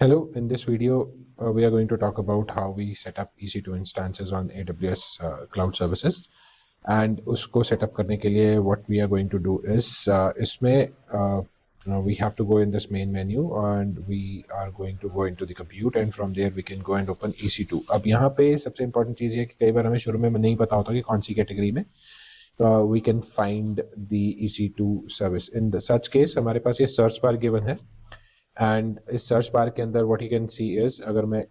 Hello, in this video, we are going to talk about how we set up EC2 instances on AWS cloud services. And उसको setup करने के लिए what we are going to do is इसमें we have to go in this main menu and we are going to go into the compute and from there we can go and open EC2. अब यहाँ पे सबसे important चीज़ ये है कि कई बार हमें शुरू में नहीं पता होता कि कौन सी कैटेगरी में we can find the EC2 service. In the such case हमारे पास ये search bar given है. एंड इस सर्च बार के अंदर what you can C is, अगर मैं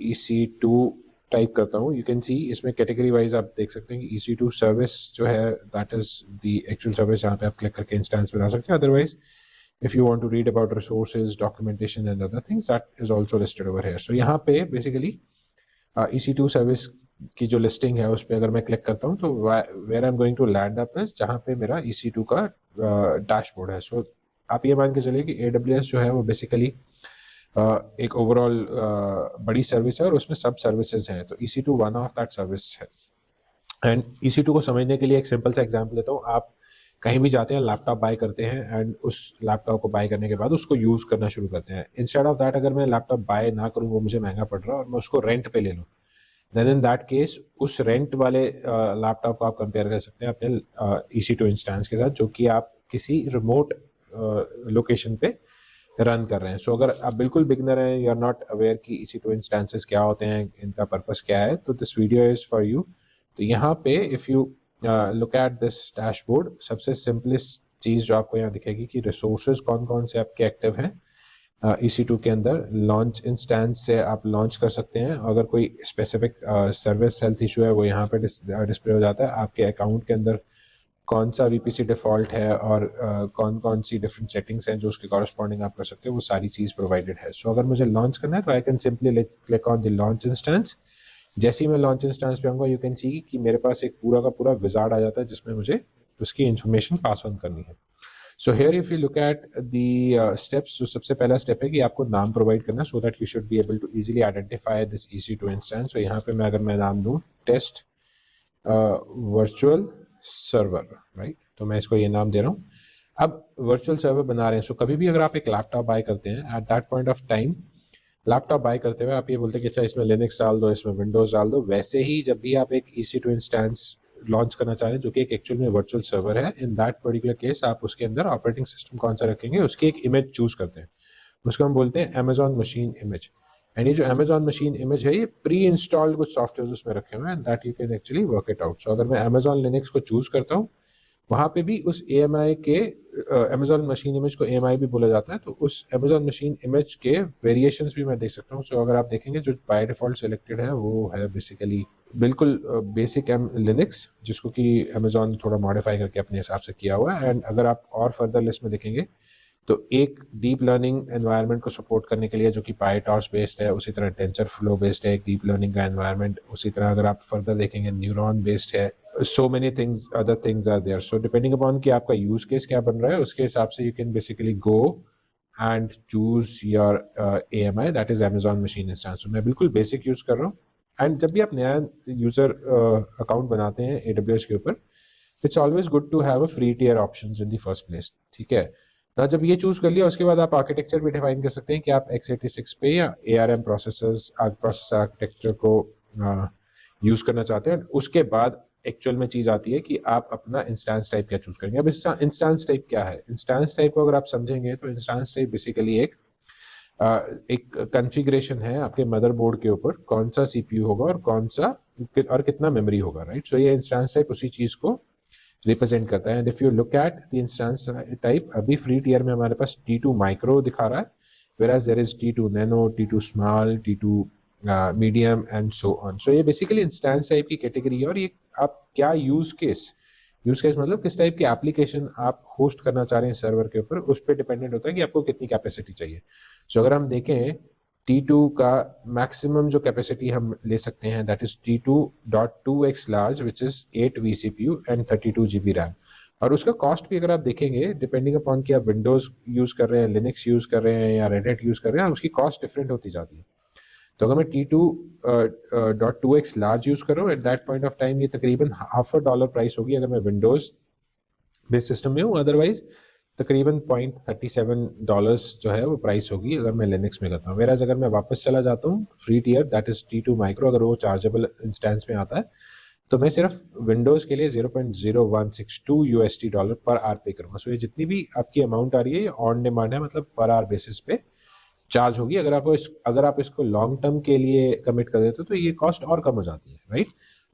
EC2 टाइप करता हूँ, यू कैन सी इसमें कैटेगरी वाइज आप देख सकते हैं कि EC2 सर्विस जो है that is the actual service, जहाँ पे आप क्लिक करके इंस्टेंस बना सकते हैं. Otherwise if you want to read about resources, documentation and other things, that is also listed over here. So यहाँ पे बेसिकली EC2 सर्विस की जो लिस्टिंग है उस पर अगर मैं क्लिक करता हूँ तो where I am going to land up is जहाँ पे मेरा EC2 का डैशबोर्ड है. सो आप ये मान के चलिए कि AWS जो है वो बेसिकली एक ओवरऑल बड़ी सर्विस है और उसमें सब सर्विसेज हैं. तो EC2 one of that service है. एंड EC2 को समझने के लिए एक सिंपल सा एग्जांपल देता हूँ. आप कहीं भी जाते हैं, लैपटॉप बाय करते हैं एंड उस लैपटॉप को बाय करने के बाद उसको यूज़ करना शुरू करते हैं. इंस्टेड ऑफ दैट अगर मैं लैपटॉप बाय ना करूँ, वो मुझे महंगा पड़ रहा है और मैं उसको रेंट पे ले लूँ, देन इन दैट केस उस रेंट वाले लैपटॉप को आप कंपेयर कर सकते हैं अपने EC2 इंस्टेंस के साथ, जो कि आप किसी रिमोट लोकेशन पे रन कर रहे हैं. सो अगर आप बिल्कुल बिगनर हैं, यू आर नॉट अवेयर कि EC2 इंस्टेंसेस क्या होते हैं, इनका पर्पस क्या है, तो this video is for you. तो यहाँ पे if you look at this dashboard, सबसे सिंपलेस्ट चीज़ जो आपको यहाँ दिखेगी कि रिसोर्सेज कौन कौन से आपके एक्टिव हैं EC2 के अंदर. लॉन्च इंस्टेंस से आप लॉन्च कर सकते हैं. अगर कोई स्पेसिफिक सर्विस हेल्थ इशू है वो यहाँ पे डिस्प्ले हो जाता है. आपके अकाउंट के अंदर कौन सा VPC डिफ़ॉल्ट है और कौन कौन सी डिफरेंट सेटिंग्स हैं जो उसके कॉरस्पॉन्डिंग आप कर सकते हो, वो सारी चीज़ प्रोवाइडेड है. सो अगर मुझे लॉन्च करना है तो आई can simply click on the launch instance. जैसे ही मैं लॉन्च इंस्टेंस पे आऊँगा, यू कैन सी कि मेरे पास एक पूरा का पूरा विजार्ड आ जाता है जिसमें मुझे उसकी इन्फॉर्मेशन पास ऑन करनी है. So here if you look at the steps, जो सबसे पहला स्टेप है कि आपको नाम प्रोवाइड करना, so that you should be able to easily identify this EC2 instance. So यहाँ पे मैं अगर मैं नाम दूँ टेस्ट वर्चुअल सर्वर, राइट, तो मैं इसको ये नाम दे रहा हूँ. अब वर्चुअल सर्वर बना रहे हैं. सो कभी भी अगर आप एक लैपटॉप बाय करते हैं, at that point of time laptop buy करते हुए आप ये बोलते हैं कि अच्छा इसमें लिनक्स डाल दो, इसमें विंडोज डाल दो. वैसे ही जब भी आप एक EC2 इंस्टेंस लॉन्च करना चाह रहे हैं जो कि एक एक्चुअल में वर्चुअल सर्वर है, इन दैट पर्टिकुलर केस आप उसके अंदर ऑपरेटिंग सिस्टम कौन सा रखेंगे, उसकी एक इमेज चूज करते हैं. उसको हम बोलते हैं Amazon मशीन इमेज. एंड ये जो Amazon मशीन इमेज है, ये प्री इंस्टॉल्ड कुछ सॉफ्टवेयर उसमें रखे हुए हैं, that you can actually work it out. So अगर मैं Amazon लिनक्स को चूज करता हूँ, वहाँ पे भी उस AMI के Amazon मशीन इमेज को AMI भी बोला जाता है, तो उस Amazon मशीन इमेज के वेरिएशंस भी मैं देख सकता हूँ. सो अगर आप देखेंगे जो बाय डिफॉल्ट सिलेक्टेड है वो है बेसिकली बिल्कुल बेसिक लिनक्स, जिसको कि Amazon ने थोड़ा मॉडिफाई करके अपने हिसाब से किया हुआ है. एंड अगर आप और फर्दर लिस्ट में देखेंगे तो एक डीप लर्निंग एनवायरनमेंट को सपोर्ट करने के लिए जो कि PyTorch बेस्ड है, उसी तरह TensorFlow बेस्ड है एक डीप लर्निंग का एनवायरनमेंट. उसी तरह अगर आप फर्दर देखेंगे न्यूरॉन बेस्ड है. So many things, other things are there. So depending upon कि आपका यूज केस क्या बन रहा है, उसके हिसाब से you can basically go and choose your AMI, that is Amazon machine instance. मैं बिल्कुल बेसिक यूज कर रहा हूँ. एंड जब भी आप नया यूजर अकाउंट बनाते हैं AWS के ऊपर, it's always good to have a free tier options in the first place. ठीक है ना, जब ये चूज कर लिया उसके बाद आप आर्किटेक्चर भी डिफाइन कर सकते हैं कि आप x86 पे या ARM प्रोसेसर आर्किटेक्चर को यूज करना चाहते हैं. उसके बाद एक्चुअल में चीज आती है कि आप अपना इंस्टेंस टाइप क्या चूज करेंगे. अब इंस्टेंस टाइप क्या है, इंस्टेंस टाइप को अगर आप समझेंगे तो इंस्टेंस टाइप बेसिकली एक कॉन्फ़िगरेशन है आपके मदरबोर्ड के ऊपर, कौन सा CPU होगा और कौन सा और कितना मेमोरी होगा, राइट. सो ये इंस्टेंस टाइप उसी चीज को रिप्रेजेंट करता है. And if you look at the instance type, अभी फ्री टियर में हमारे पास T2 माइक्रो दिखा रहा है, whereas there is T2 nano, T2 small, T2 medium and so on. So ये बेसिकली इंस्टेंस टाइप की कैटेगरी है. और ये आप क्या यूज केस मतलब किस टाइप की एप्लीकेशन आप होस्ट करना चाह रहे हैं सर्वर के ऊपर, उस पर डिपेंडेंट होता है कि आपको कितनी कैपेसिटी चाहिए. सो अगर हम देखें T2 का मैक्सिमम जो कैपेसिटी हम ले सकते हैं, that is T2.2x large which is 8 vCPU and 32 GB RAM. और उसका कॉस्ट भी अगर आप देखेंगे, डिपेंडिंग अपॉन कि आप विंडोज यूज कर रहे हैं, लिनक्स यूज कर रहे हैं या रेड हैट यूज कर रहे हैं, उसकी कॉस्ट डिफरेंट होती जाती है. तो अगर मैं T2.2x लार्ज यूज कर रहा हूँ, eight that point of time ये तकरीबन $0.50 प्राइस होगी अगर मैं विंडोज बेस्ड सिस्टम में हूँ. अदरवाइज तकरीबन $0.37 जो है वो प्राइस होगी अगर मैं लिनक्स में करता हूँ। वेराज अगर मैं वापस चला जाता हूँ free tier that is T2 micro, अगर वो चार्जेबल इंस्टेंस में आता है तो मैं सिर्फ विंडोज के लिए $0.0162 पर आवर पे करूंगा। सो ये जितनी भी आपकी अमाउंट आ रही है ये ऑन डिमांड है, मतलब पर आवर बेसिस पे चार्ज होगी। अगर आप इसको लॉन्ग टर्म के लिए कमिट कर देते हो तो ये कॉस्ट और कम हो जाती है, राइट।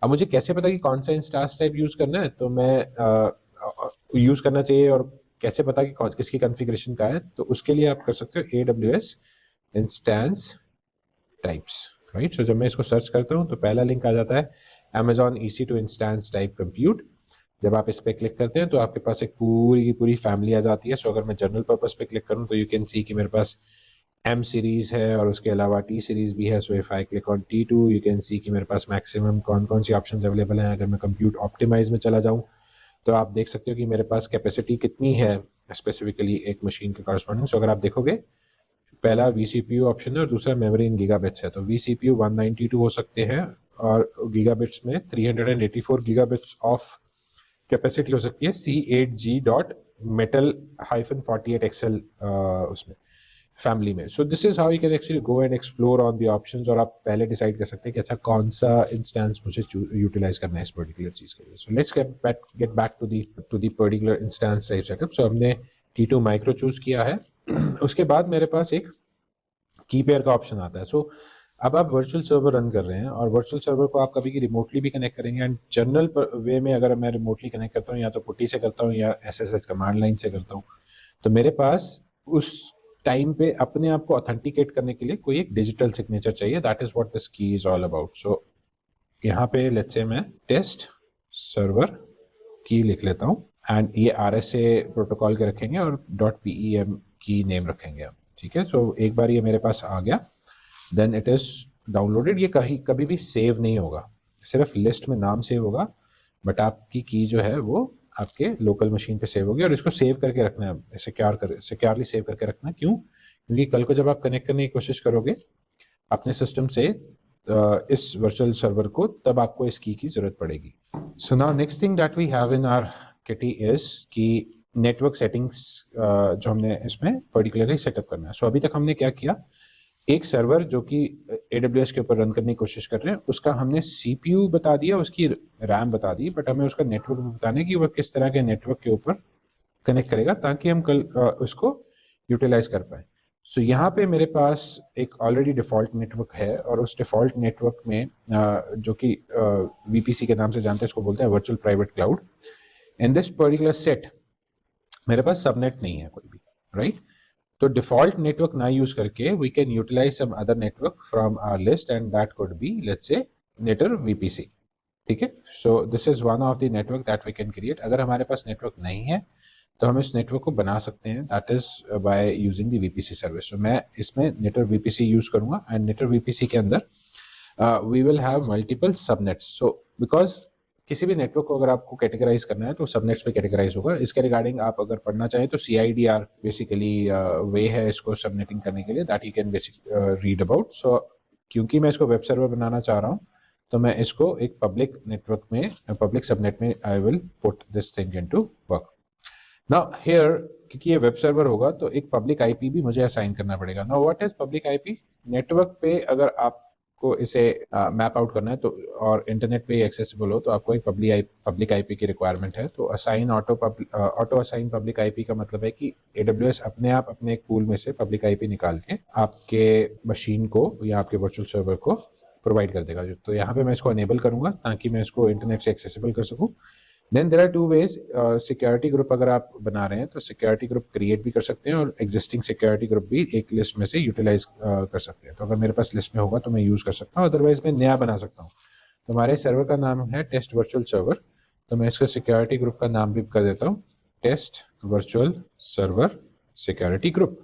अब मुझे कैसे पता कि कौन सा इंस्टांस टाइप यूज करना है, तो मैं यूज करना चाहिए और कैसे पता कि किसकी कॉन्फ़िगरेशन का है, तो उसके लिए आप कर सकते हो AWS इंस्टेंस टाइप्स, राइट। सो जब मैं इसको सर्च करता हूँ तो पहला लिंक आ जाता है Amazon EC2 instance type compute. जब आप इस पे क्लिक करते हैं तो आपके पास एक पूरी की पूरी फैमिली आ जाती है। सो अगर मैं जनरल पर्पस पे क्लिक करूँ तो यू कैन सी कि मेरे पास M सीरीज है और उसके अलावा T सीरीज भी है। So if I click on T2 you can सी कि मेरे पास मैक्सिमम कौन कौन सी ऑप्शंस अवेलेबल हैं। अगर मैं कंप्यूट ऑप्टिमाइज में चला जाऊँ तो आप देख सकते हो कि मेरे पास कैपेसिटी कितनी है स्पेसिफिकली एक मशीन के कॉरस्पॉन्डिंग। सो अगर आप देखोगे पहला vCPU ऑप्शन है और दूसरा मेमोरी इन गीगाबिट्स है। तो vCPU 192 हो सकते हैं और गीगाबिट्स में 384 गीगाबिट्स ऑफ कैपेसिटी हो सकती है C8G.metal-48XL उसमें फैमिली में। सो this is how you can actually go and explore on the options, और आप पहले डिसाइड कर सकते हैं कि अच्छा कौन सा इंस्टेंस मुझे यूटिलाइज करना है इस पर्टिकुलर चीज के लिए। So let's get back to the particular instance type setup. So हमने T2 माइक्रो चूज किया है। उसके बाद मेरे पास एक की पेयर का ऑप्शन आता है। सो अब आप वर्चुअल सर्वर रन कर रहे हैं और वर्चुअल सर्वर को आप कभी रिमोटली भी कनेक्ट करेंगे, एंड जनरल वे में अगर मैं रिमोटली कनेक्ट करता हूँ या तो पुट्टी से करता हूँ या SSH कमांड लाइन से करता हूँ, तो मेरे पास उस टाइम पे अपने आप को ऑथेंटिकेट करने के लिए कोई एक डिजिटल सिग्नेचर चाहिए। दैट इज व्हाट दिस की इज ऑल अबाउट। सो यहाँ पे लेट्स से मैं टेस्ट सर्वर की लिख लेता हूँ एंड ये RSA प्रोटोकॉल के रखेंगे और .pem की नेम रखेंगे हम, ठीक है। सो एक बार ये मेरे पास आ गया, देन इट इज डाउनलोडेड। ये कभी भी सेव नहीं होगा, सिर्फ लिस्ट में नाम सेव होगा, बट आपकी की जो है वो आपके लोकल मशीन पे सेव होगी और इसको सेव करके रखना है, सिक्योरली सेव करके रखना। क्यों? क्योंकि कल को जब आप कनेक्ट करने की कोशिश करोगे अपने सिस्टम से इस वर्चुअल सर्वर को, तब आपको इस की जरूरत पड़ेगी। So now next thing that we have in our kitty is कि नेटवर्क सेटिंग्स जो हमने इसमें पर्टिकुलरली सेटअप करना है। सो अभी तक हमने क्या किया, एक सर्वर जो कि AWS के ऊपर रन करने की कोशिश कर रहे हैं उसका हमने CPU बता दिया, उसकी रैम बता दी, बट हमें उसका नेटवर्क बताने की वह किस तरह के नेटवर्क के ऊपर कनेक्ट करेगा ताकि हम कल उसको यूटिलाइज कर पाए। सो यहाँ पे मेरे पास एक ऑलरेडी डिफॉल्ट नेटवर्क है और उस डिफॉल्ट नेटवर्क में जो कि VPC के नाम से जानते हैं, इसको बोलते हैं virtual private cloud. In this particular set मेरे पास सबनेट नहीं है कोई भी, राइट। तो डिफॉल्ट नेटवर्क ना यूज करके we can utilize some other network from our list and that could be let's say netter VPC, ठीक है। So this is one of the network that we can create. अगर हमारे पास network नहीं है तो हम इस नेटवर्क को बना सकते हैं, that is by using the VPC service. So मैं इसमें नेटर VPC यूज करूंगा एंड नेटर VPC के अंदर we will have multiple subnets. So because किसी भी नेटवर्क को अगर आपको कैटेगराइज करना है तो सबनेट्स पे कैटेगराइज होगा। इसके रिगार्डिंग आप अगर पढ़ना चाहें तो CIDR बेसिकली वे है इसको सबनेटिंग करने के लिए, that you can basic read about. So क्योंकि मैं इसको वेब सर्वर बनाना चाह रहा हूँ तो मैं इसको एक पब्लिक नेटवर्क में, पब्लिक सबनेट में I will put this thing into work. Now here क्योंकि ये वेब सर्वर होगा तो एक पब्लिक IP भी मुझे असाइन करना पड़ेगा। Now what is public IP? Network पे अगर आपको इसे मैप आउट करना है तो और इंटरनेट पे एक्सेसिबल हो तो आपको एक पब्लिक IP की रिक्वायरमेंट है। तो assign auto assign public IP का मतलब है कि AWS अपने आप अपने एक पूल में से पब्लिक IP निकाल के आपके मशीन को या आपके वर्चुअल सर्वर को प्रोवाइड कर देगा। तो यहाँ पे मैं इसको अनेबल करूंगा ताकि मैं इसको इंटरनेट से एक्सेसिबल कर सकूं। Then there are two ways, security group अगर आप बना रहे हैं तो सिक्योरिटी ग्रुप क्रिएट भी कर सकते हैं और एग्जिस्टिंग सिक्योरिटी ग्रुप भी एक लिस्ट में से यूटिलाइज कर सकते हैं। तो अगर मेरे पास लिस्ट में होगा तो मैं यूज कर सकता हूँ, अदरवाइज मैं नया बना सकता हूँ। तो हमारे सर्वर का नाम है टेस्ट वर्चुअल सर्वर, तो मैं इसका सिक्योरिटी ग्रुप का नाम भी कर देता हूँ test virtual server security group,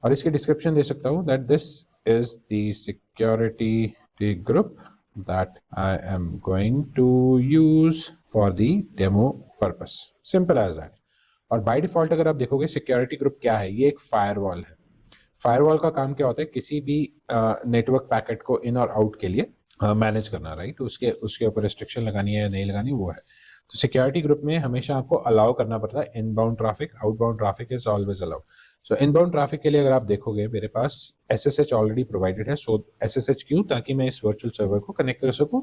और इसकी डिस्क्रिप्शन दे सकता हूँ that this is the security group that I am going to use for the demo purpose. Simple as that. और बाय डिफॉल्ट अगर आप देखोगे सिक्योरिटी ग्रुप क्या है, ये एक फायरवॉल है। फायरवॉल का काम क्या होता है, किसी भी नेटवर्क पैकेट को इन और आउट के लिए मैनेज करना, राइट। उसके ऊपर रिस्ट्रिक्शन लगानी है या नहीं लगानी वो है। तो सिक्योरिटी ग्रुप में हमेशा आपको अलाउ करना पड़ता है inbound traffic, outbound traffic is always allowed. So inbound traffic के लिए अगर आप देखोगे मेरे पास SSH ऑलरेडी प्रोवाइडेड है। सो SSH क्यों? ताकि मैं इस वर्चुअल सर्वर को कनेक्ट कर सकूं,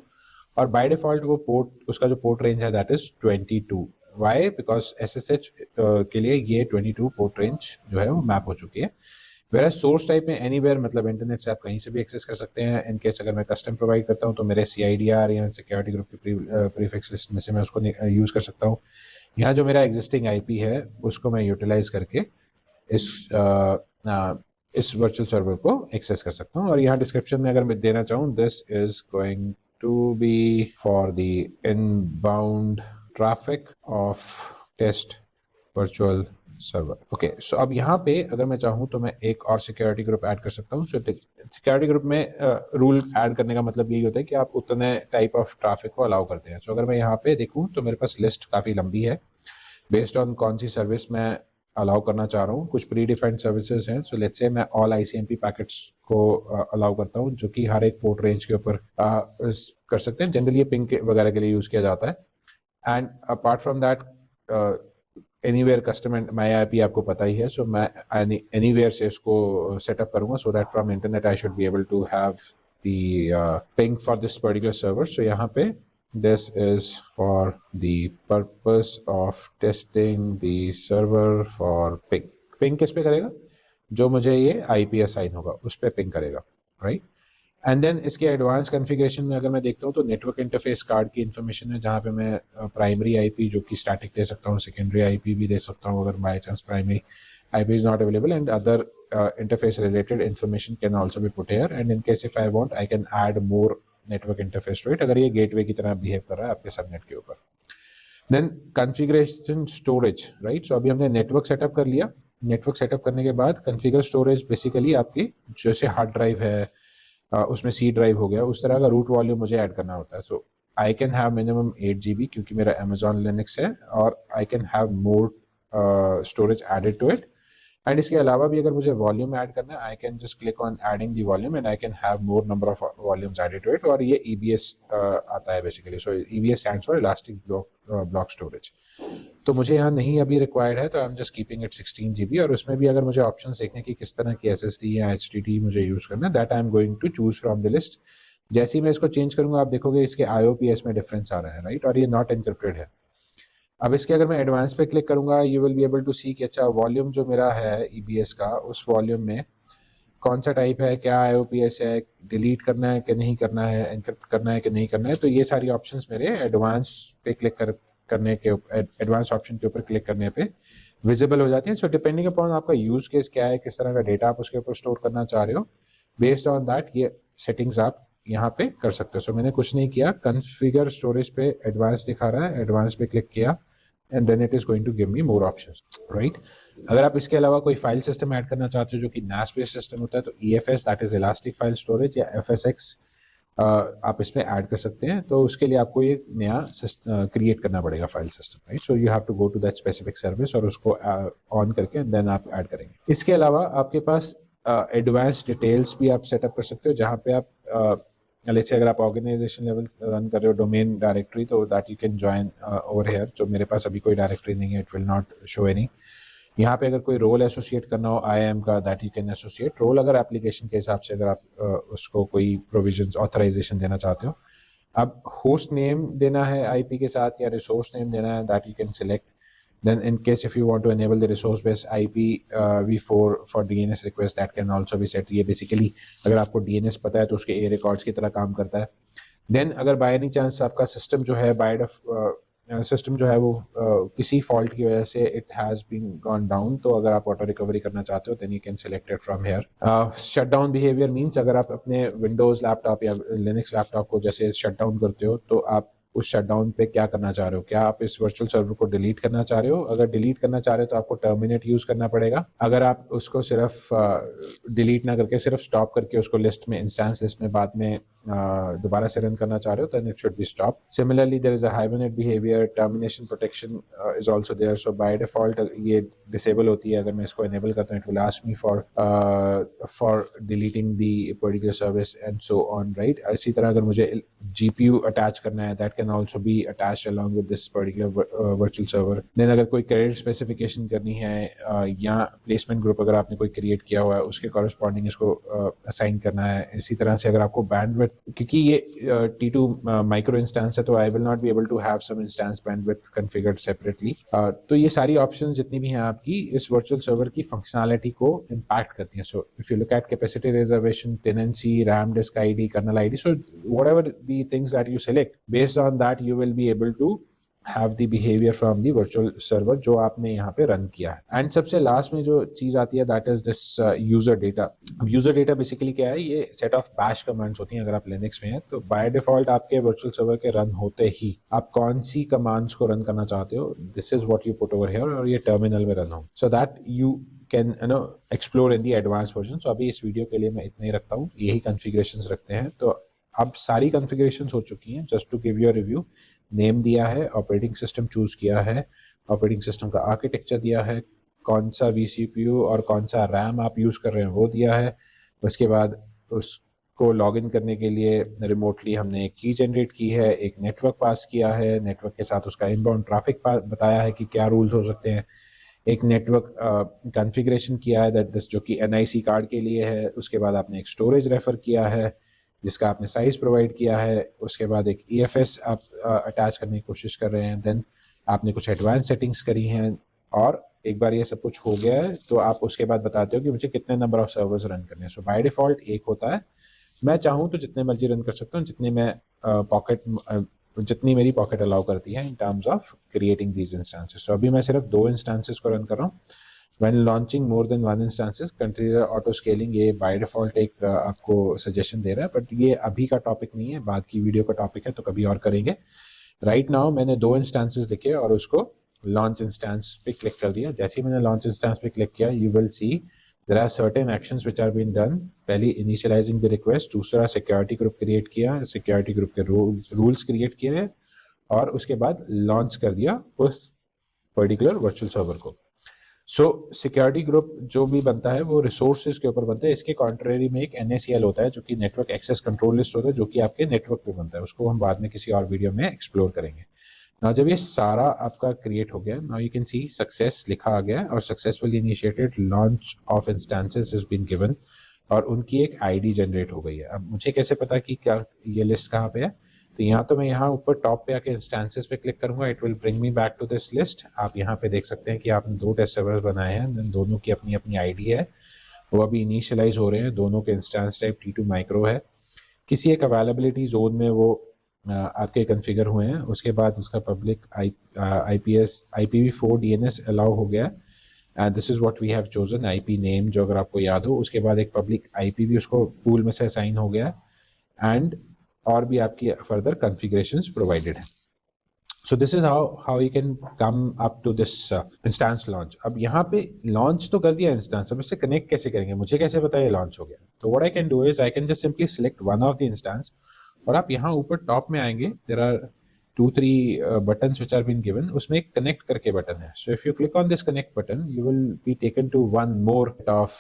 और बाय डिफॉल्ट वो पोर्ट, उसका जो पोर्ट रेंज है that is 22। Why? Because SSH के लिए ये 22 पोर्ट रेंज जो है वो मैप हो चुकी है। वेरा सोर्स टाइप में एनीवेयर, मतलब इंटरनेट से आप कहीं से भी एक्सेस कर सकते हैं। इन केस अगर मैं कस्टम प्रोवाइड करता हूँ तो मेरे CIDR या सिक्योरिटी ग्रुप के प्रीफिक्स लिस्ट में से मैं उसको यूज कर सकता हूँ। यहाँ जो मेरा एग्जिस्टिंग IP है उसको मैं यूटिलाइज करके इस वर्चुअल सर्वर को एक्सेस कर सकता हूँ। और यहाँ डिस्क्रिप्शन में अगर मैं देना चाहूँ, this is going to be for the inbound traffic of test virtual server. Okay, so अब यहाँ पे अगर मैं चाहूँ तो मैं एक और सिक्योरिटी ग्रुप ऐड कर सकता हूँ। सो सिक्योरिटी ग्रुप में रूल ऐड करने का मतलब यही होता है कि आप उतने टाइप ऑफ ट्रैफिक को अलाउ करते हैं। सो अगर मैं यहाँ पे देखूँ तो मेरे पास लिस्ट काफ़ी लंबी है बेस्ड ऑन कौन सी सर्विस मैं अलाउ करना चाह रहा हूँ। कुछ प्री डिफाइंड सर्विसेज हैं। सो लेट्स से मैं ऑल ICMP पैकेट्स को अलाउ करता हूँ, जो कि हर एक पोर्ट रेंज के ऊपर कर सकते हैं। जनरली ये पिंग वगैरह के लिए यूज किया जाता है। And apart from that anywhere custom and my IP आपको पता ही है। सो मैं एनीवेयर से इसको सेटअप करूंगा so that from internet I should be able to have the ping for this particular server. So यहाँ पे this is for the purpose of testing the server for ping। ping किस पे करेगा? जो मुझे ये IP असाइन होगा उस पे पिंग करेगा, राइट। एंड देन इसके एडवांस कॉन्फ़िगरेशन में अगर मैं देखता हूँ तो नेटवर्क इंटरफेस कार्ड की इन्फॉर्मेशन है, जहाँ पे मैं प्राइमरी IP जो कि स्टैटिक दे सकता हूँ, सेकेंडरी IP भी दे सकता हूँ अगर by chance primary IP is not available, and other interface related information can also be put here, and in case if I want I can add more network interface to it, अगर ये gateway की तरह behave कर रहा है आपके subnet के ऊपर। Then configuration storage, right. So अभी हमने नेटवर्क सेटअप कर लिया। नेटवर्क सेटअप करने के बाद कॉन्फ़िगर स्टोरेज बेसिकली आपकी जैसे हार्ड ड्राइव है उसमें C ड्राइव हो गया, उस तरह का रूट वॉल्यूम मुझे ऐड करना होता है। So I can have minimum 8 GB क्योंकि मेरा Amazon Linux है, और I can have more storage added to it. And इसके अलावा भी अगर मुझे वॉल्यूम ऐड करना है I can just click on adding the volume and I can have more number of volumes added to it. और ये EBS आता है basically. So EBS stands for elastic block storage. तो मुझे यहाँ नहीं अभी रिक्वायर्ड है, तो I am just keeping it 16 GB। और उसमें भी अगर मुझे ऑप्शन देखने की किस तरह की SSD या HDD मुझे यूज़ करना है, that I am going to choose from the list. जैसे ही मैं इसको चेंज करूँगा आप देखोगे इसके IOPS में डिफरेंस आ रहा है, राइट। और ये नॉट एनक्रिप्टेड है। अब इसके अगर मैं एडवांस पे क्लिक करूंगा you will be able to see कि अच्छा वॉल्यूम जो मेरा है EBS का, उस वॉल्यूम में कौन सा टाइप है, क्या IOPS है, डिलीट करना है कि नहीं करना है, एनक्रिप्ट करना है कि नहीं करना है। तो ये सारी ऑप्शंस मेरे एडवांस पे क्लिक करने के एडवांस ऑप्शन के ऊपर क्लिक करने पे विजिबल हो जाती है। सो डिपेंडिंग अपॉन आपका यूज केस क्या है, किस तरह का डेटा आप उसके ऊपर स्टोर करना चाह रहे हो, बेस्ड ऑन दैट ये सेटिंग्स आप यहाँ पे कर सकते हो। सो मैंने कुछ नहीं किया, कॉन्फ़िगर स्टोरेज पे एडवांस दिखा रहा है, एडवांस पे क्लिक किया and then it is going to give me more options, right। अगर आप इसके अलावा कोई फाइल सिस्टम ऐड करना चाहते हो जो कि NAS बेस्ड सिस्टम होता है तो EFS that is elastic file storage या FSX आप इसमें ऐड कर सकते हैं। तो उसके लिए आपको ये नया क्रिएट करना पड़ेगा file system, right. So you have to go to that specific service और उसको ऑन करके देन आप ऐड करेंगे। इसके अलावा आपके पास एडवांस डिटेल्स भी आप सेटअप कर सकते हो, जहाँ पे आप लेट्स से अगर आप ऑर्गेनाइजेशन लेवल रन कर रहे हो डोमेन डायरेक्टरी, तो that you can join over here. तो मेरे पास अभी कोई डायरेक्टरी नहीं है, it will not show any. यहाँ पे अगर कोई रोल एसोसिएट करना हो IAM का, that you can associate role. अगर एप्लीकेशन के हिसाब से अगर आप उसको कोई प्रोविजंस ऑथराइजेशन देना चाहते हो, अब होस्ट नेम देना है IP के साथ या रिसोर्स नेम देना है, that you can select. Then in case if you want to enable the resource based IPv4 for DNS request, that can also be set। ये basically अगर आपको DNS पता है तो उसके A records की तरह काम करता है। Then अगर by any chance आपका सिस्टम जो है सिस्टम जो है वो किसी फॉल्ट की वजह से it has been gone down, तो अगर आप ऑटो रिकवरी करना चाहते हो then you can select it from here. Shut down behaviour means अगर आप अपने विंडोज लैपटॉप या लिनक्स लैपटॉप को जैसे शट डाउन करते हो तो आप उस शटडाउन पे क्या करना चाह रहे हो, क्या आप इस वर्चुअल सर्वर को डिलीट करना चाह रहे हो। अगर डिलीट करना चाह रहे हो तो आपको टर्मिनेट यूज करना पड़ेगा। अगर आप उसको सिर्फ डिलीट ना करके सिर्फ स्टॉप करके उसको लिस्ट में, इंस्टेंस लिस्ट में बाद में दोबारा से रन करना चाह रहे हो, then it should be stop. Similarly there is a hibernate behaviour, termination protection is also there. So by default ये डिसेबल होती है। अगर मैं इसको एनेबल करता हूँ it will ask me for deleting the particular service and so on, right. इसी तरह अगर मुझे GPU अटैच करना है, that can also be attach along with this particular virtual server. Then अगर कोई क्रेडिट स्पेसिफिकेशन करनी है या प्लेसमेंट ग्रुप अगर आपने कोई क्रिएट किया हुआ है उसके कॉरस्पॉन्डिंग इसको असाइन करना है। इसी तरह से अगर आपको बैंडविड्थ, क्योंकि ये T2 माइक्रो इंस्टेंस है तो I will not be able to have some instance bandwidth configured separately. तो ये सारी ऑप्शंस जितनी भी हैं आपकी इस वर्चुअल सर्वर की फंक्शनैलिटी को इम्पैक्ट करती हैं। So if you look at capacity reservation, tenancy, RAM disk ID, kernel ID, so whatever the things that you select, based on that you will be able to have the behavior from the virtual server जो आपने यहाँ पे run किया है। And सबसे last में जो चीज आती है that is this user data. अब यूजर डेटा बेसिकली क्या है, ये सेट ऑफ बैश कमांड्स होती हैं अगर आप लिनक्स में हैं तो बाय डिफॉल्ट आपके वर्चुअल सर्वर के रन होते ही आप कौन सी कमांड्स को रन करना चाहते हो, this is what you put over here, और ये टर्मिनल में रन हो, so that you can explore in the advance version. So अभी इस वीडियो के लिए मैं इतना ही रखता हूँ, यही कॉन्फ़िगरेशंस रखते हैं। तो अब सारी कॉन्फ़िगरेशंस हो चुकी हैं। Just to give you a review, name दिया है, ऑपरेटिंग सिस्टम चूज किया है, ऑपरेटिंग सिस्टम का आर्किटेक्चर दिया है, कौन सा vCPU और कौन सा रैम आप यूज़ कर रहे हैं वो दिया है। उसके बाद उसको लॉगिन करने के लिए रिमोटली हमने एक की जनरेट की है, एक नेटवर्क पास किया है, नेटवर्क के साथ उसका इनबाउंड ट्रैफिक बताया है कि क्या रूल्स हो सकते हैं, एक नेटवर्क कॉन्फ़िगरेशन किया है दैट दिस जो कि NIC कार्ड के लिए है। उसके बाद आपने एक स्टोरेज रेफर किया है जिसका आपने साइज प्रोवाइड किया है। उसके बाद एक EFS आप अटैच करने की कोशिश कर रहे हैं। देन आपने कुछ एडवांस सेटिंग्स करी हैं, और एक बार ये सब कुछ हो गया है तो आप उसके बाद बताते हो कि मुझे कितने नंबर ऑफ सर्वर्स रन करने हैं। सो बाय डिफॉल्ट एक होता है, मैं चाहूँ तो जितने मर्जी रन कर सकता हूँ, जितने मैं जितनी मेरी पॉकेट अलाउ करती है in terms of creating these instances. So अभी मैं सिर्फ 2 इंस्टेंसेस को रन कर रहा हूँ। When launching more than one instances, consider auto scaling, ये by default एक आपको सजेशन दे रहा है, बट ये अभी का टॉपिक नहीं है, बाद की वीडियो का टॉपिक है तो कभी और करेंगे। राइट नाउ मैंने 2 इंस्टेंसेस लिखे और उसको लॉन्च इंस्टेंस पे क्लिक कर दिया। जैसे ही मैंने लॉन्च इंस्टेंस पे क्लिक किया, you will see there are certain actions which are been done. पहली इनिशियलाइजिंग द रिक्वेस्ट, दूसरा सिक्योरिटी ग्रुप क्रिएट किया, सिक्योरिटी ग्रुप के रूल्स क्रिएट किए, और उसके बाद लॉन्च कर दिया उस पर्टिकुलर वर्चुअल सर्वर को। सो सिक्योरिटी ग्रुप जो भी बनता है वो रिसोर्सेज के ऊपर बनता है। इसके कॉन्ट्रेरी में एक NACL होता है जो कि नेटवर्क एक्सेस कंट्रोल लिस्ट होता है, जो कि आपके नेटवर्क पे बनता है। उसको हम बाद में किसी और वीडियो में एक्सप्लोर करेंगे। नाउ जब ये सारा आपका क्रिएट हो गया, now you can see success लिखा आ गया और successfully initiated launch of instances is been given, और उनकी एक ID जनरेट हो गई है। अब मुझे कैसे पता कि क्या ये लिस्ट कहाँ पे है, तो यहाँ तो मैं यहाँ ऊपर टॉप पे आके इंस्टेंसेस पे क्लिक करूंगा, it will bring me back to this list. आप यहाँ पे देख सकते हैं कि आपने 2 टेस्ट सर्वर्स बनाए हैं, दोनों की अपनी अपनी ID है, वो अभी इनिशियलाइज हो रहे हैं। दोनों के इंस्टेंस टाइप T2 माइक्रो है। किसी एक अवेलेबिलिटी जोन में वो आपके कन्फिगर हुए हैं, उसके बाद उसका पब्लिक IPv4 DNS अलाउ हो गया, and this is what we have chosen. IP name जो अगर आपको याद हो, उसके बाद एक पब्लिक IP भी उसको पूल में से असाइन हो गया, एंड और भी आपकी फर्दर कॉन्फ़िगरेशंस प्रोवाइडेड है। So this is how you can come up to this instance launch. अब यहाँ पे लॉन्च तो कर दिया इंस्टेंस, अब इससे कनेक्ट कैसे करेंगे, मुझे कैसे पता ये लॉन्च हो गया। तो what I can do is I can just simply select one of the instance, और आप यहाँ ऊपर टॉप में आएंगे, there are 2-3 buttons which are been given, उसमें एक connect करके बटन है। So if you click on this connect button, you will be taken to one more of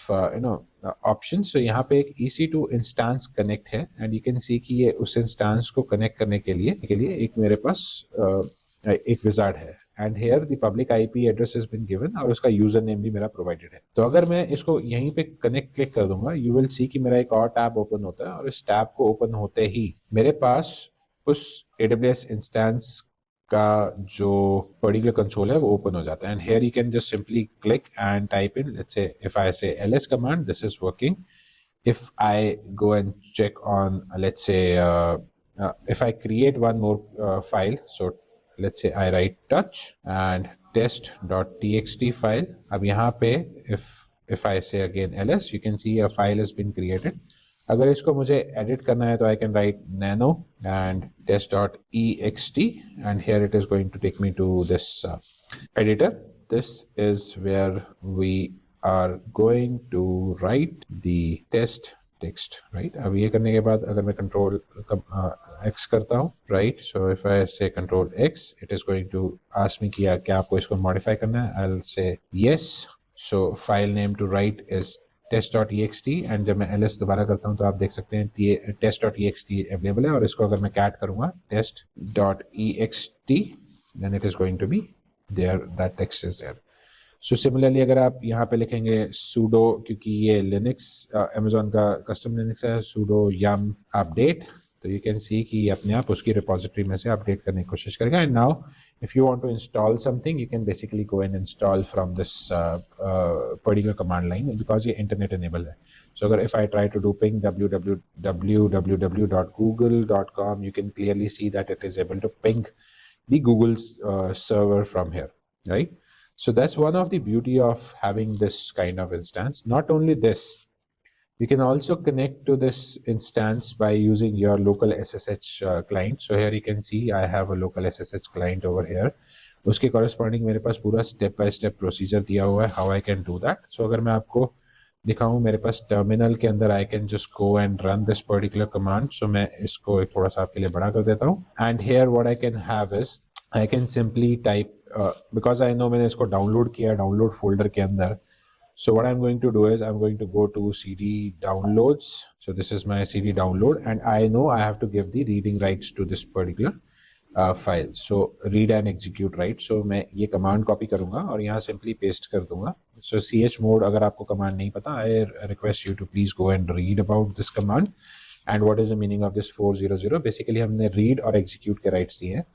options. So यहाँ पे एक EC2 instance connect है, and you can see कि ये उस instance को connect करने के लिए एक मेरे पास एक wizard है, and here the public IP address has been given, और उसका यूजर नेम भी मेरा प्रोवाइडेड है। तो अगर मैं इसको यहीं पे कनेक्ट क्लिक कर दूंगा, you will see कि मेरा एक और टैब ओपन होता है, और इस टैब को ओपन होते ही मेरे पास उस AWS इंस्टेंस का जो पर्टिकुलर कंसोल है वो ओपन हो जाता है, and here you can just simply click and type in, let's say if I say ls command, this is working. If I go and check on, let's say if I create one more file, so let's say I write touch and test.txt file. अब यहाँ पे if I say again ls, you can see a file has been created. अगर इसको मुझे edit करना है तो I can write nano and test.ext, and here it is going to take me to this editor. This is where we are going to write the test text, right? अब ये करने के बाद अगर मैं control X करता हूँ, right? So if I say control X, it is going to ask me कि क्या आपको इसको modify करना है. I'll say yes. So file name to write is test.ext and जब मैं ls दोबारा करता हूँ तो आप देख सकते हैं test.ext अवेलेबल है, और इसको अगर मैं कैट करूँगा test.ext then it is going to be there, that text is there. So similarly अगर आप यहाँ पे लिखेंगे sudo, क्योंकि ये लिनक्स अमेजोन का कस्टम लिनक्स है, sudo yum update, तो यू कैन सी कि अपने आप उसकी रिपोजिटरी में से अपडेट करने की कोशिश करेगा. And now if you want to install something, you can basically go and install from this particular command line because ये internet enable है. So अगर if I try to do ping www.google.com, you can clearly see that it is able to ping the Google's server from here, right? So that's one of the beauty of having this kind of instance. Not only this, you can also connect to this instance by using your local SSH client. So here you can see I have a local SSH client over here. उसके corresponding मेरे पास पूरा step by step procedure दिया हुआ है how I can do that. So अगर मैं आपको दिखाऊं, मेरे पास terminal के अंदर I can just go and run this particular command. So मैं इसको थोड़ा सा आपके लिए बड़ा कर देता हूं. And here what I can have is I can simply type because I know मैंने इसको download किया download folder के अंदर. So what I'm going to do is I'm going to go to CD downloads. So this is my CD download, and I know I have to give the reading rights to this particular file. So read and execute right. So मैं ये command copy करूँगा और यहाँ simply paste कर दूँगा. So chmod अगर आपको command नहीं पता, I request you to please go and read about this command and what is the meaning of this 400. Basically हमने read और execute के rights दिए हैं.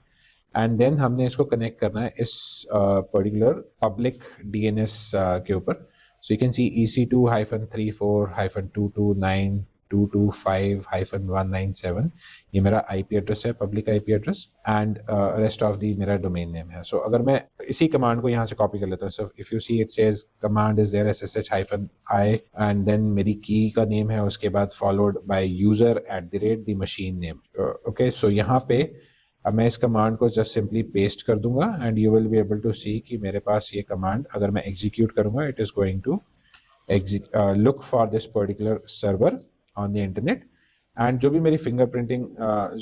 And then हमने इसको connect करना है इस particular public DNS के ऊपर. So you can see EC2-34-229-225-197 ये मेरा IP एड्रेस है, public IP address, and rest of the मेरा डोमेन नेम है. सो अगर मैं इसी कमांड को यहाँ से कॉपी कर लेता हूँ, so if you see it says command is there SSH-i and then मेरी की का नेम है, उसके बाद followed by user@the machine name. Okay, so यहाँ पे अब मैं इस कमांड को जस्ट सिंपली पेस्ट कर दूंगा and you will be able to see कि मेरे पास ये कमांड अगर मैं एग्जीक्यूट करूंगा, it is going to look for this particular server on the internet, and जो भी मेरी फिंगरप्रिंटिंग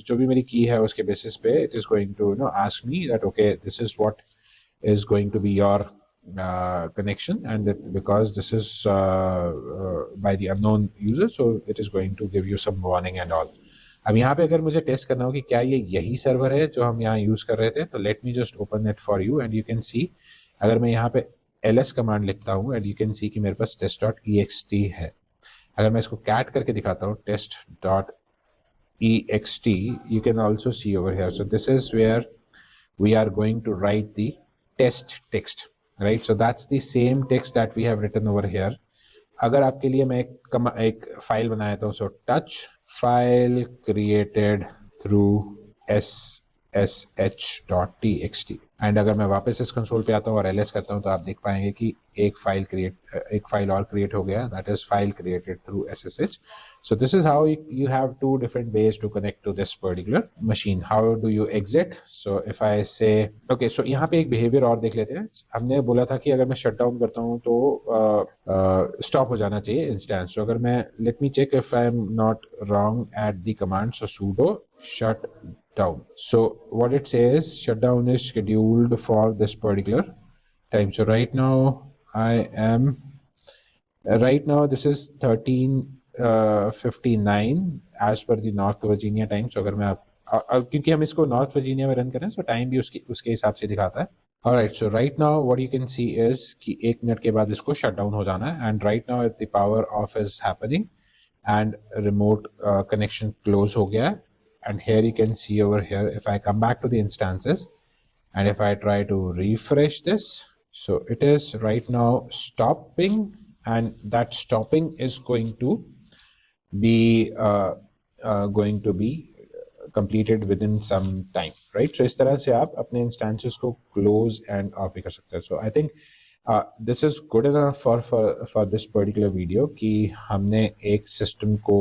जो भी मेरी की है उसके बेसिस पे it is going to ask me that okay this is what is going to be your connection, and because this is by the unknown user, so it is going to give you some warning and all. अब यहाँ पे अगर मुझे test करना हो कि क्या ये यही सर्वर है जो हम यहाँ यूज कर रहे थे, तो let me just open it for you and you can सी अगर मैं यहाँ पे ls कमांड लिखता हूँ एंड यू कैन सी कि मेरे पास test.ext है. अगर मैं इसको कैट करके दिखाता हूँ test.ext, you can also see over here. So this is where we are going to write the test text, right? So that's the same text that we have written over here. अगर आपके लिए मैं एक file बनाया था, so touch file created through ssh.txt, and अगर मैं वापस इस कंसोल पे आता हूँ और ls करता हूँ तो आप देख पाएंगे कि एक फाइल और क्रिएट हो गया, that is file created through ssh. So this is how you have two different ways to connect to this particular machine. How do you exit? So if I say okay, so यहाँ पे एक behavior और देख लेते हैं. हमने बोला था कि अगर मैं shut down करता हूँ तो stop हो जाना चाहिए instance. So अगर मैं let me check if I am not wrong at the command. So sudo shut down. So what it says, shutdown is scheduled for this particular time. So right now this is 13:59 as per the North Virginia time. So अगर मैं क्योंकि हम इसको North Virginia में run करें, so time भी उसके हिसाब से दिखाता है. Alright, so right now what you can see is कि 1 मिनट के बाद इसको shut down हो जाना है, and right now the power off is happening and remote connection close हो गया है. And here you can see over here, if I come back to the instances and if I try to refresh this, so it is right now stopping, and that stopping is going to be completed within some time, right? So इस तरह से आप अपने instances को close and off भी कर सकते हैं. So I think this is good enough for this particular video कि हमने एक system को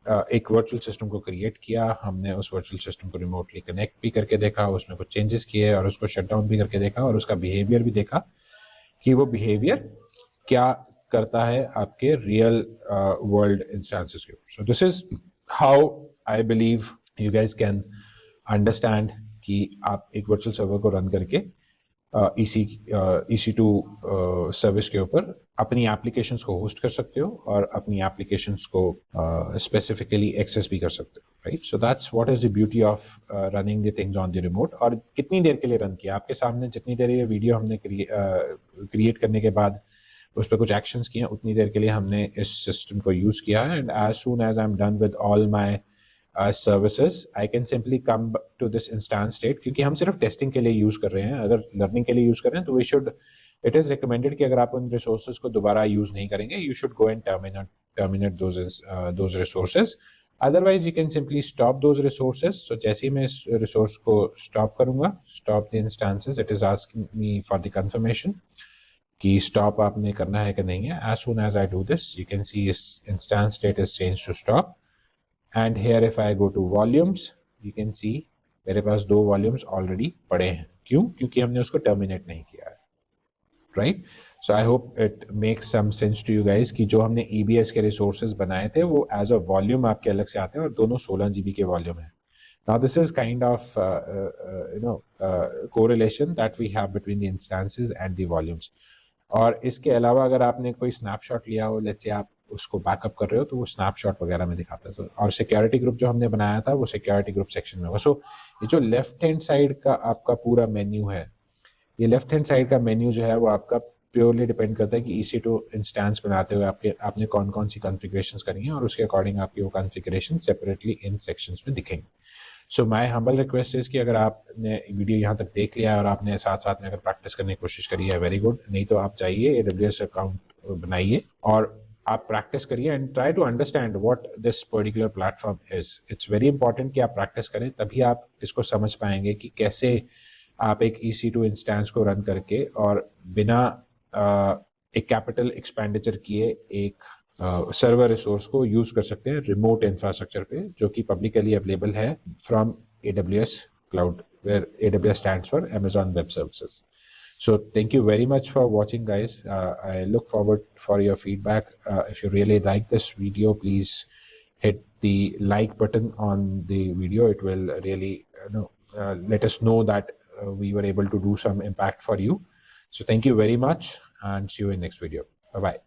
एक वर्चुअल सिस्टम को क्रिएट किया, हमने उस वर्चुअल सिस्टम को रिमोटली कनेक्ट भी करके देखा, उसमें कुछ चेंजेस किए और उसको शट डाउन भी करके देखा और उसका बिहेवियर भी देखा कि वो बिहेवियर क्या करता है आपके रियल वर्ल्ड इंस्टेंसेस के ऊपर. सो this is how I believe you guys can understand कि आप एक वर्चुअल सर्वर को रन करके EC2 सर्विस के ऊपर अपनी एप्लीकेशंस को होस्ट कर सकते हो और अपनी एप्लीकेशंस को स्पेसिफिकली एक्सेस भी कर सकते हो, right? So that's what is the beauty of running the things on the remote. और कितनी देर के लिए रन किया आपके सामने, जितनी देर ये वीडियो हमने क्रिएट करने के बाद उस पर कुछ एक्शंस किए, उतनी देर के लिए हमने इस सिस्टम को यूज किया है। And as soon as I am done with all my services, I can simply come to this instance state, क्योंकि हम सिर्फ टेस्टिंग के लिए यूज कर रहे हैं। अगर लर्निंग के लिए यूज कर रहे हैं तो we should, it is recommended कि अगर आप उन रिसोर्सेज को दोबारा यूज नहीं करेंगे, you should go and terminate those resources. Otherwise you can simply stop those resources. So जैसे ही मैं इस रिसोर्स को स्टॉप करूंगा, stop the instances, it is asking me for the confirmation कि स्टॉप आपने करना है कि नहीं है। As soon as I do this, you can see इस instance state is change to stop. And here if I go to volumes, you can सी मेरे पास 2 volumes already पड़े हैं। क्यों? क्योंकि हमने उसको टर्मिनेट नहीं किया है, right? So I hope it makes some sense to you guys कि जो हमने EBS के रिसोर्सेज बनाए थे वो एज अ वॉल्यूम आपके अलग से आते हैं और दोनों 16 GB के वॉल्यूम है। Now this is kind of correlation that we have between the instances and the volumes. और इसके अलावा अगर आपने कोई स्नैपशॉट लिया हो, लेट्स से आप उसको बैकअप कर रहे हो, तो वो स्नैपशॉट वगैरह में दिखाता है। और सिक्योरिटी ग्रुप जो हमने बनाया था वो सिक्योरिटी ग्रुप सेक्शन में होगा। सो ये जो लेफ्ट हैंड साइड का आपका पूरा मेन्यू है, ये लेफ्ट हैंड साइड का मेन्यू जो है वो आपका प्योरली डिपेंड करता है कि EC2 इंस्टेंस बनाते हुए आपने कौन कौन सी कॉन्फ़िगरेशंस करी हैं, और उसके अकॉर्डिंग आपकी वो कॉन्फ़िगरेशन सेपरेटली इन सेक्शंस में दिखेंगे। So my humble request is कि अगर आपने वीडियो यहाँ तक देख लिया और आपने साथ साथ में अगर प्रैक्टिस करने की कोशिश करी है, वेरी गुड। नहीं तो आप जाइए AWS अकाउंट बनाइए और आप प्रैक्टिस करिए and try to understand what this particular platform is. It's very important कि आप प्रैक्टिस करें, तभी आप इसको समझ पाएंगे कि कैसे आप एक EC2 इंस्टेंस को रन करके और बिना एक कैपिटल एक्सपेंडिचर किए एक सर्वर रिसोर्स को यूज कर सकते हैं रिमोट इंफ्रास्ट्रक्चर पे, जो कि पब्लिकली अवेलेबल है from AWS cloud, where AWS stands for Amazon Web Services. So thank you very much for watching, guys. I look forward for your feedback. If you really like this video, please hit the like button on the video. It will really let us know that we were able to do some impact for you. So thank you very much and see you in next video. Bye bye.